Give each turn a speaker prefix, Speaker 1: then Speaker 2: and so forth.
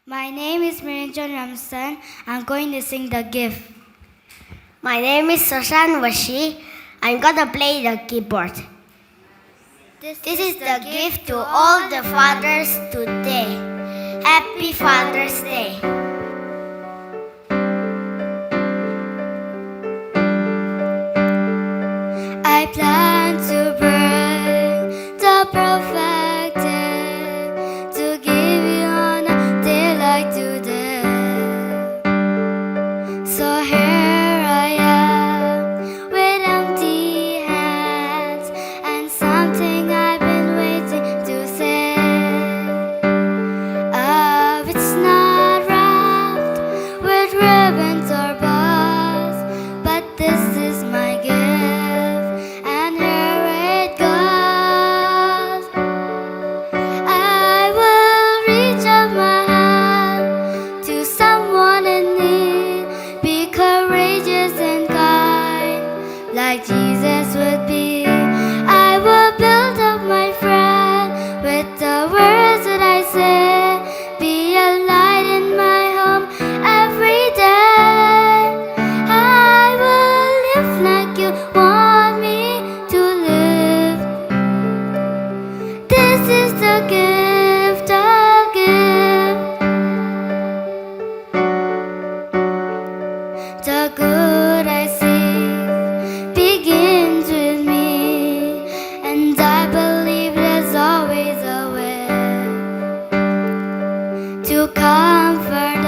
Speaker 1: My name is Mirinchon Ramsan. I'm going to sing the gift.
Speaker 2: My name is Soshan Vashi. I'm gonna play the keyboard. This is the gift to all the fathers today. Happy Father's Day.
Speaker 1: I plan to bring the perfect day to give you on a day like today. So here I am with empty hands and something I've been waiting to say. It's not wrapped with ribbons or bows, but this is my gift. And here it goes. I will reach out my hand to someone in need. Be courageous and kind, like Jesus would be. I will build up my friend with the words that I say. Be a light in my home every day. I will live like you want me to live. This is the gift I give. The good I see begins with me, and I believe there's always a way to comfort